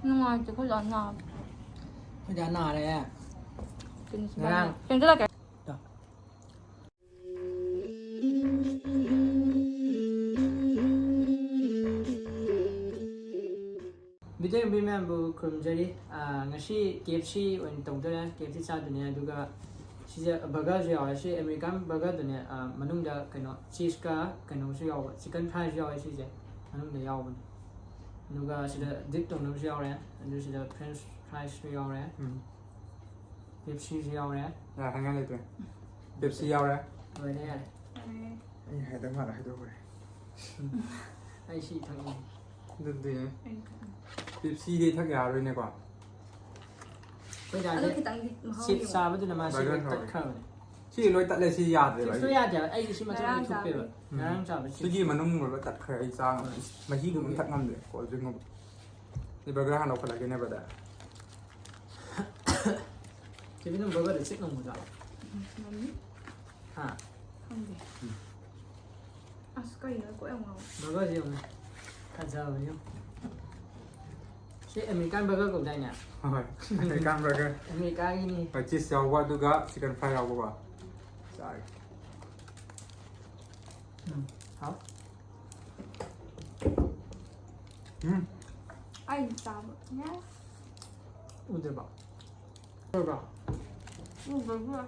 누나한테 그걸 안 나. 그냥 나래. 그냥 괜찮아. Bitte bimem bu kumjari ngashi KFC wen tongdara KFC chadune aduga sija burger yaw shi American burger dune manungda kaino cheese ka kaino su yaw chicken fries yaw sije manungda yaw bun aduga sida dip tong su yaw re adu sida french fries su yaw re KFC su yaw re 야 한gan letre Pepsi yaw re oi ne ya ai hai da ma hai do re ai shi thang 근데 Pepsi đi thắc gà rồi nè quả. bây giờ ship sa với tôi mà ship tất cả Chị lôi tắt lên xì yạt rồi ship vậy. tôi ya thì ai ship mà tôi chụp về vậy ngang chào với Tuy nhiên mà nung rồi tắt khởi sang mà hi cũng thắc ngâm rồi có duyên không. Thì burger hàng nào phải là cái này vậy đấy. chỉ biết nó burger để ship không một giờ hả 아스카이 của em không? burger gì không thật giờ vậy không ship American burger cũng đây nè Rồi, American burger. American cái này Và cheese yaw qua duga chicken fry yaw qua. Sai. hảo Anh sao nhá? 우들 봐 우들 봐 뭐야?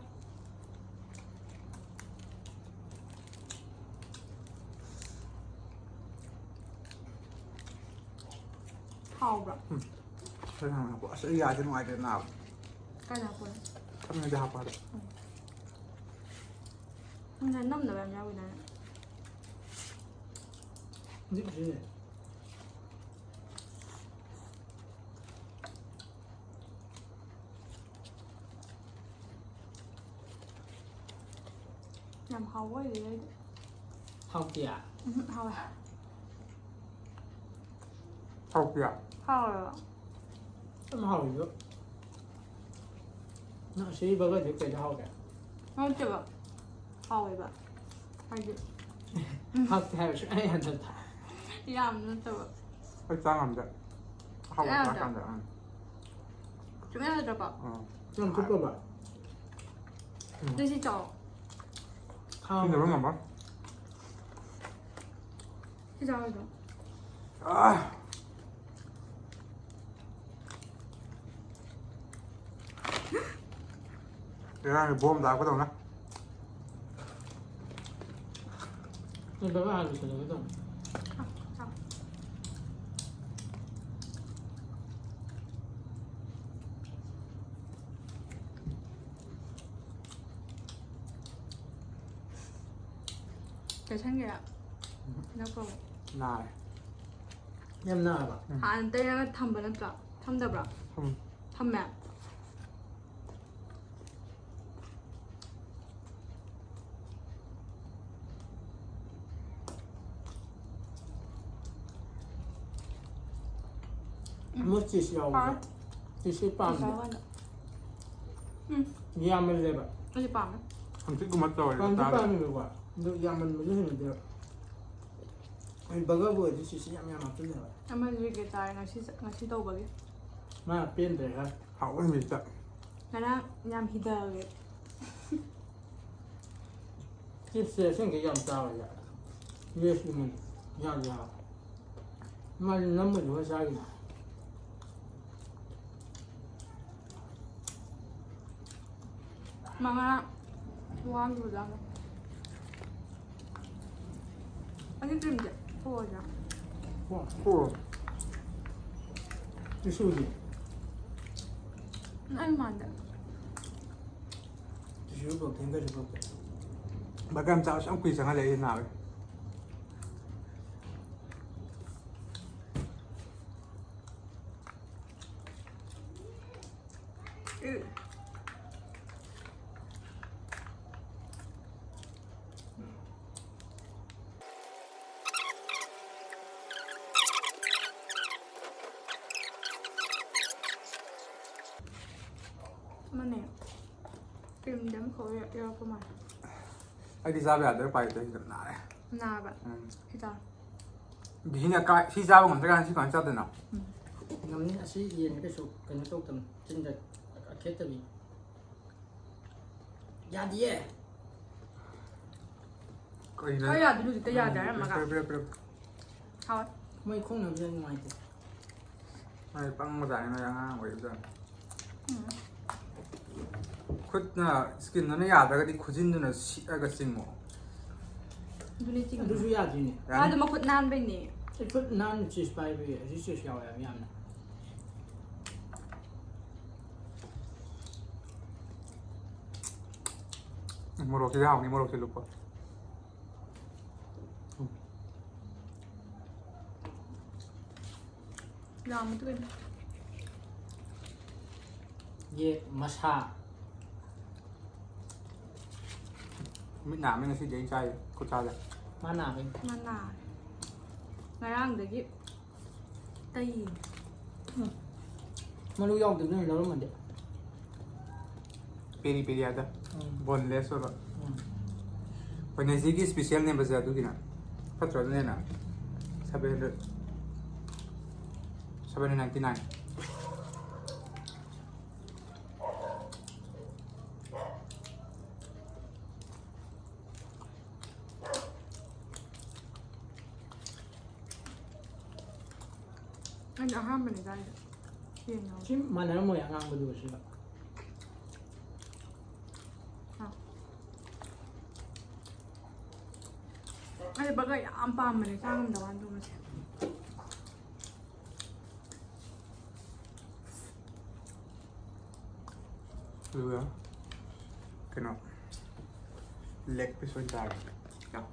hào rồi. Cái hàng của sẽ ra trên ngoài cái nào. Cái nào vậy? Không nghe học qua được. Hôm nay năm là em nhau rồi nè. những gì này Làm hào quá gì đấy. học kìa Hào à? Học kìa. Hào rồi. không học gì nữa nó ship burger thì phải cho học kìa Không chịu ạ. Hào vậy bà. Hay gì? học thì hay phải ai ăn thật Đi làm nó chịu ạ. Cái trang làm được. Học Làm là được. làm được. Chúng em là được ạ. làm chút cơ bản Đi xin chào. không 근데 왜 안 봐? Xin chào rồi. 아. 내가 모험 나거든. nhưng burger ăn được cái đồng Chào. Để sang kìa. Nó còn 나래. em nào bà 안 때려면 탐번은 쫙. 탐다브라. 탐매. mất chỉ xíu 빠. chỉ xíu băm 응. yam lên bà 어디 빠. 좀 찍고 맞죠? băm chút băm được quả được yam mình mới được được anh burger vừa chỉ xíu yam yam mà chút rồi 아마 이렇게 잘 같이 더 보게. mà bên để ha 하고 있는 진짜. 나랑 냠 히다게. tiếp sẽ xem cái yam sao vậy yes mình yam yam mà nó mình có sao gì 마마 좋아하는 거잖아. 아니 좀 이제 보자. 코. cái số gì 얼마 안 돼. chỉ số thêm cái số Bà cầm chảo xong quỳ chẳng ai lấy thế nào ấy. 응. 맞네요. 지금 nấm khối yêu của mày. Anh đi ra về đỡ bay tới gần lại. nào bạn. Thì sao? Vì nhà cái khi ra bằng cái gan chỉ còn cho tên nào. ngắm á sĩ yên cái số cái nó tốt tầm trên đất kết tầm ya đi à ก็อีก ก็ นะ อยากดูแต่อยากได้มากะ เปรี้ยว เขา ไม่คงน้ำเย็นหน่อย ไม่ปั้งมาจากไหนนะไว้จ้ะคุณน่ะสกินนั้นอยากแต่ก็ที่คุณจินดูน่ะก็จริงมั้ง ดูนี่จริง ดูสุยาจีเนี่ย ถ้าจะมาคุดนานไปนี่ ไอ้ฟุตนั่นชีสไปไปชีสยาวอย่างนี้นะ โมโรคิดเอานี่โมโรคิดลูกปะ ลองมันตัวเอง เย่มาชา ไม่หนาไม่งั้นสิเจ๊ใจกูใจเลย มาหนาเป็น มันนานไงร่างเด็กยี่ตี มาดูยองถึงนี่แล้วมันเด็ก peri ada boneless or when I see special name baza du kina patro ne na 799 อันจะห้ามมันได้เย็นเนาะ ชิมมาแล้วมันอย่างงั้นมาดูสิครับ ไอ้บักไอ้อัมปามมันสร้างแต่วันตัวมัน เหลือกันเนาะเล็กไปส่วนใจเนาะ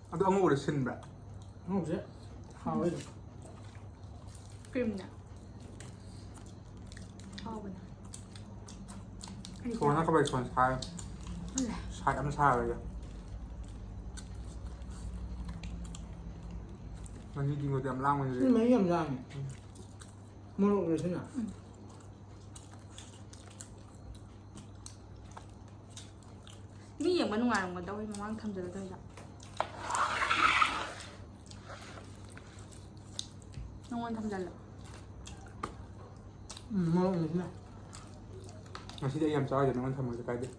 เอาตัวงูเลยสินแบบ โอ้เจ๊ข้าวเลย กลิ่นเนี่ยชอบมัน โซนนั้นก็ไปส่วนชายชายอันชาเลยอ่ะมันจริงๆเราเตรียมล่างมันเลย นี่ไม่ยำได้มรกเลยใช่ไหม นี่อย่างมันงานมันต้องให้มันว่างทำจะได้จ้ะน้องวันทำจะหรอ มรกเลยใช่ไหม มาที่ได้ยำจ้าอย่างนั้นทำมันจะกลายเป็น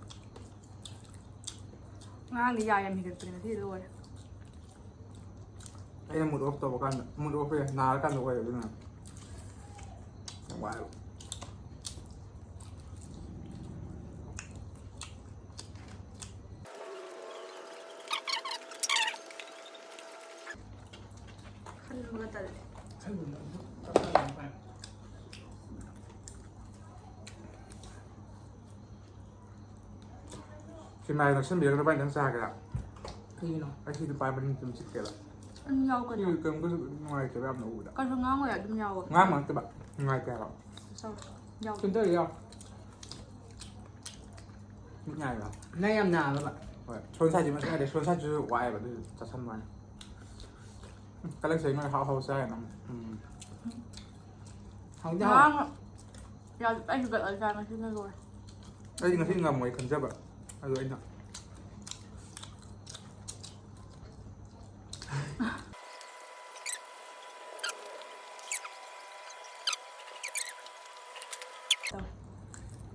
งานนิยายยังมีกันเป็นที่รวย ไอ้ยังหมดโอ๊กตัวกันหมดโอ๊กไปนานแล้วกันตัวไปอยู่ด้วยนะว้าว ขั้นมือแต่ ใช่ผมก็ไป คือนายนักเชื่อมเดียวกันไปทั้งซากกันละ คือเนาะ ไอ้ที่ไปมันจุ่มจิตกันละ อันยาวกว่า ที่เกินก็ง่ายจะแบบหนูอ่ะ ก็ช่างงานเลยอ่ะดุมยาวอ่ะ ง่ายมันจะแบบง่ายแกหรอย าว คุณเตอร์ยาว ไม่ง่ายหรอ ในยำนาแล้วแบบ ชนชาติมันง่ายเดี๋ยวชนชาติจะวายแบบนี้จะทำมันก็เลยใช้เงินเขาใช้น้อง เขาจะ น้องยาวไอ้แบบอาจารย์มาที่นั่นรวย ไอ้จริงที่งามมวยคันจะแบบอะไรเนาะ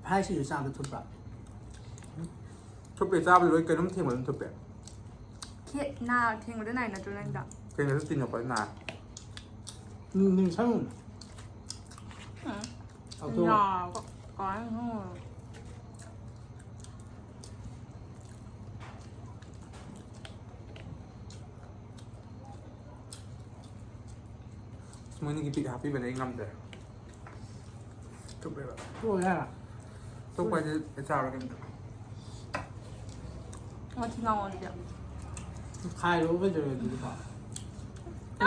พายชื่อสามทุบแบบ ทุบเปจ้าไปเลยเกินน้ำเทียมเหมือนทุบเป เคสหน้าเทียงมาได้ไหนนะตัวนั้นจ้ะ เกินจะติดออกไปนาน หนึ่งชั่วโมงเอาตัวย าวก็ก้อนหัว มื่อนี้กินปีกฮับปี้เป็นไอ้งำแต่ทุบไปแบบ ตัวแรก ทุบไปจะเจ้าแล้วกัน มาที่เงาเดียว ใครรู้ก็จะเลยดีกว่า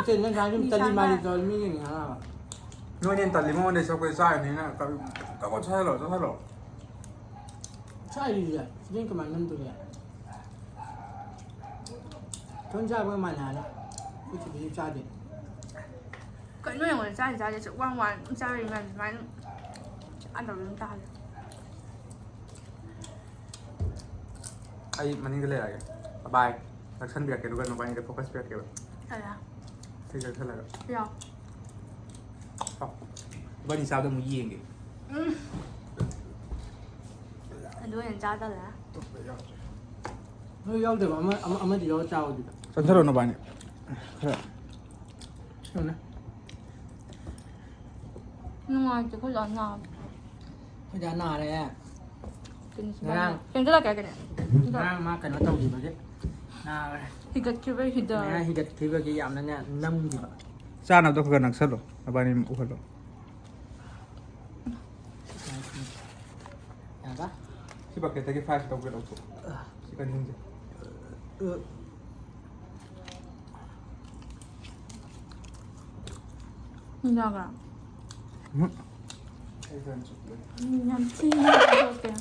เช่นนั้นใช้ที่ตะลีมาดีตัวมีอย่างเงี้ยนะ นู่นนี่ตัดลิมอนในช็อกโกแลตใช่นี้นะก็ใช่หรอใช่หรอ ใช่ดีเลยยิ่งกับมันนั่นตัวเนี่ยทนชาติประมาณนั้นนะไม่ถึงที่ชาติ ก็ 그노 영을 짜리 짜리 완完짜리면蛮按照人大的。 Ay, maning gala lagi. Bye. Laksan biar kayak dugaan mabani ada fokus biar kayak. 对呀， Saya jalan lagi. 不要。 Oh. Bani sao dah muji ini. 很多人加的来。 너 야우데 아마 디 야우 짜오디. Santaro no bani. 그러네. 弄啊，这个人啊， 그자 나래. 跟你说，现在来改个呢。 나 마까 너 떠오디 버지. 나 그래. 이거 기분 히다. 내가 히가 티버기 얌나냐 남디 봐. Saan na to kagak nagsalo. Nabani mo uhalo. 야가? Si bakit tagi fast daw galaw to. Si kanina. 이나가. Ay, gan sukle. 냠치 이렇게.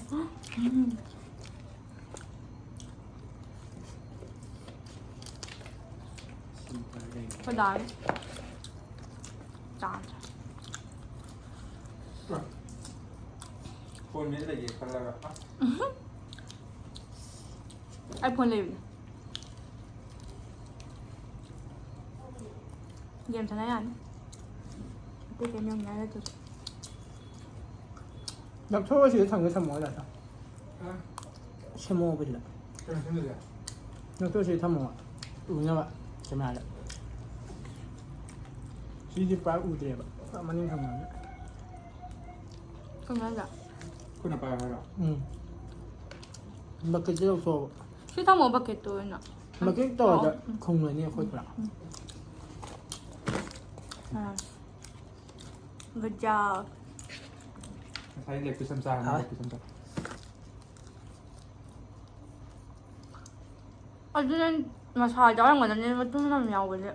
不打。炸着。 Phone ni lagi kalau iPhoneเลยเกมชนะยันเกมยังไงแล้วจุด 나 초록이 상그 참 뭐야? 셔모 버리라. Kaya sino ya? 나 초록이 참 뭐야? 우냐봐. 재미하다. 시지 빠 우드레 봐. 아마님 상관. 更加的。 Kung napahara. 밖에 지옥소. 其实他们不给多呢。 밖에 떠자 공원이 호이라. Good job. Saya lihat pisang sah, pisang sah. 我之前我查找我的那个东南苗我的，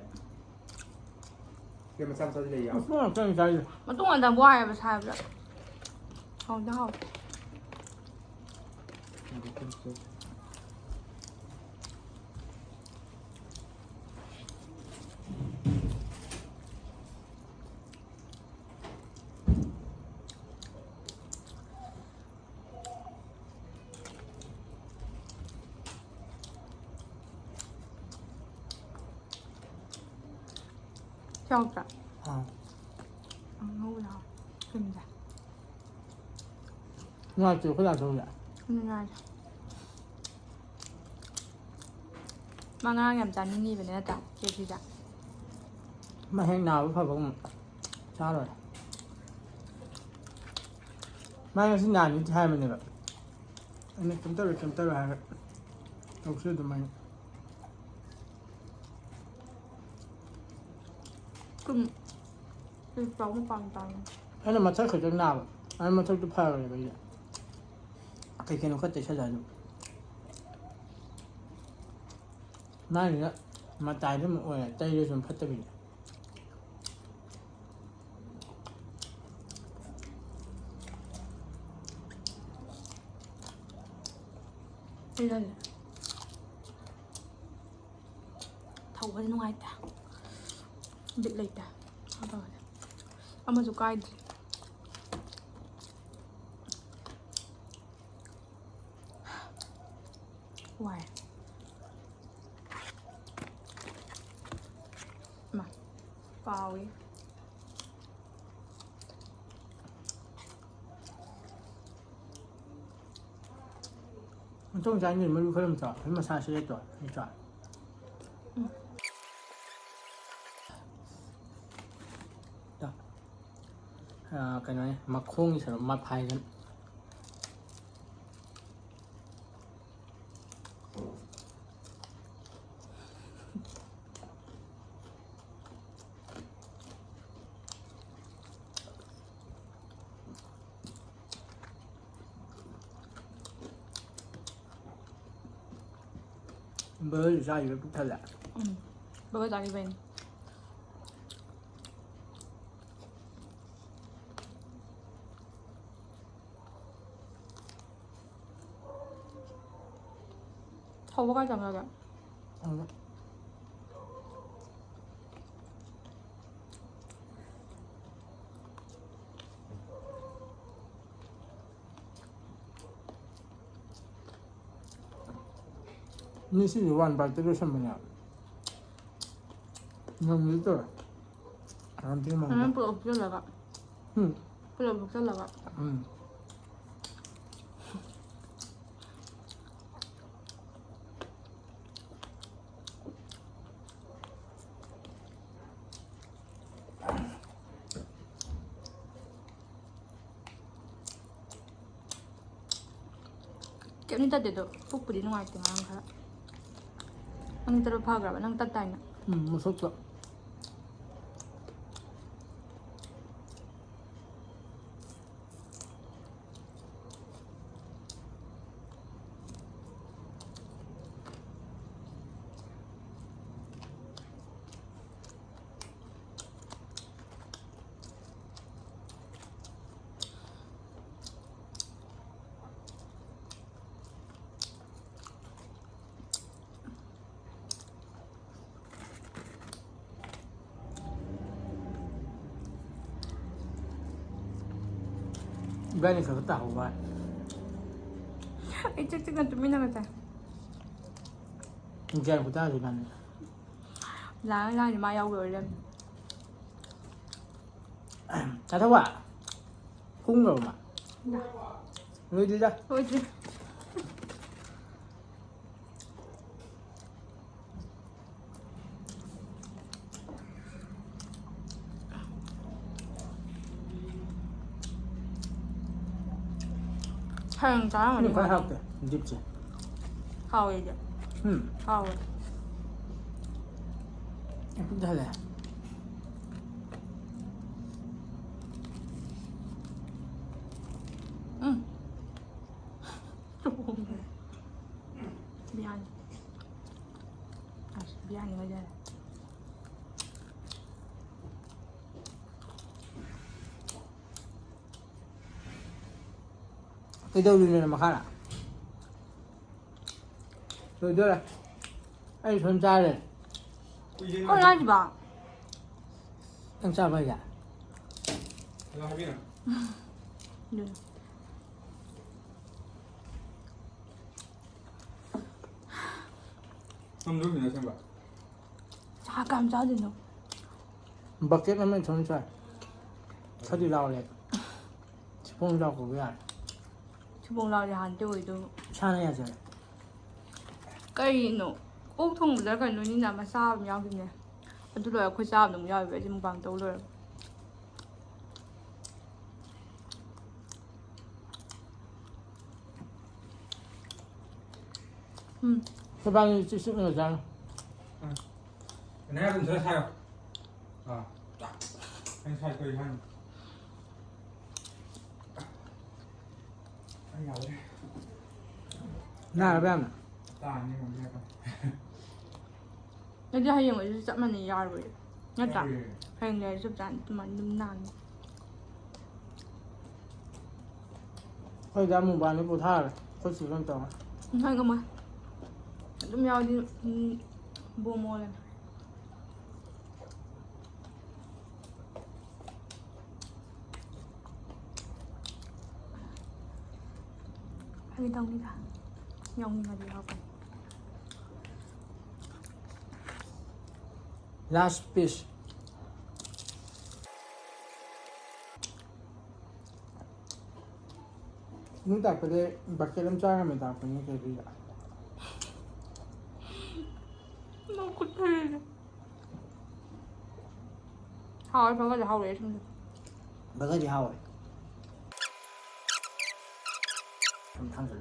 Kaya masam sa dili yaw. 뭐 그냥 자유. 我东南的我也不查不了。好的好。 跳着， 아. 无聊，现在， 나 지금 혼자 저기야. 现在，妈刚刚咱你本来打，就是打， 마 행나 봐 보면 잘해. 마가 신나 니 타면 내가. 아니 좀 떨어 하. 없어도 많이. 更，就找不帮帮。 아니 마차 그저 나. 아니 마차 또 파야 그래 이제. 아까 걔는 그때 찾아줘. 나이가 마타이는 뭐야? 따이를 좀 팠더니. 이래. thầu bên ngoài ta bị lệch ta rồi ông mà chụp coi ngoài mà vào đi 좀 잔이 물 그럼 줘. 얼마 사실에 또 줘. 자, cái này mặc khung thì mặc phải gần. Bơ ra gì cũng thật lạ. bơ ra đi bên thầu có chẳng là นี่สิวันไปจะรู้สมัยยังมีตัวทำที่มัน อันนั้นเปลือกเปลือกอะ อืม เปลือกเปลือกอะ อืมเก็บนี่ตัดเด็ดปุ๊บปุ๊บดีน้อยจังเลยครับอันนี้ตัดผ้ากระบะนั่งตัดแต่งนะ มันสุกละ แบรนด์นี่เขาก็ต่างกัน ไอ้เจ๊กกันจะไม่น่าจะ จริงๆกูได้สิมัน ล้างล้างอย่ามาเอาเลยเลย แต่ถ้าว่าพุ่งเราอ่ะรู้ดีจ้ะ โอ้ยจีแข่งจ้าเหมือน นี่ กั ค่อยหักเลยดิบสิ เข้าเลยจ้ะ อืม เข้าเลย ได้เลย bihan bihan nga dyan cái đâu đi này mà khác à rồi đưa này anh xuân trai này có nói gì bà anh sao vậy ạ được không đúng nữa xem bạn chả cảm giác gì đâu bậc kết nó mới xuân trai sao đi lao này không lao của cái này chú bông lao thì hẳn tôi tôi cha này à trời cái nó ốc thông của cái nó như nào mà sao nhau thì nè tôi là khối sao đồng nhau vậy chứ bằng tôi rồi các bạn chỉ sức người rằng cái này đừng sai không anh sai cười anh giàu đấy nào các bạn ta như một cái nóจะให้ยังไงจะมันยาวเลยน่าจะให้ยังไงจะจานมันนาน thôi ra mùng bàn với bồ tha rồi có sự quan trọngให้ก็มาต้มยำดิบูมอเลยให้ตรงนี้ค่ะยองนี่มาดีเอาไป last piece chúng ta có thể bắt cái lâm trai mình tạo những cái gì ạ nó có thể thôi phải có gì hậu để xong được bắt cái gì hao rồi thằng rồi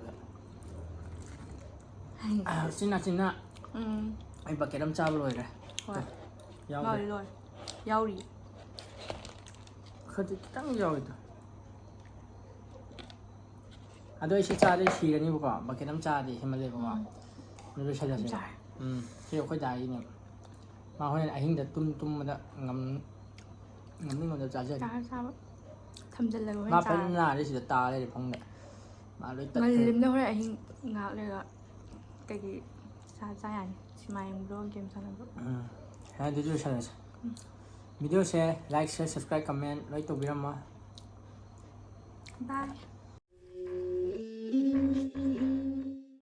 xin nè anh bắt cái lâm trai rồi rồi rồi dâu đi không thì tăng dầu rồi à đôi khi cha đi xì cái như vậy bắt cái lâm trai thì xem mà lấy vào nó đôi khi là gì thì có dài nhỉ mà hôm nay anh hình đã tum mà đã ngắm nhưng mà đã trả chưa trả sao thầm chân là mà phải là đi xịt ta đây để phong này mà đối mà liếm đâu đấy anh ngạo đây là cái gì xa ảnh chỉ mà em đôi game sao nó hai đứa chơi này video share like share subscribe comment lấy tụi mình mà bye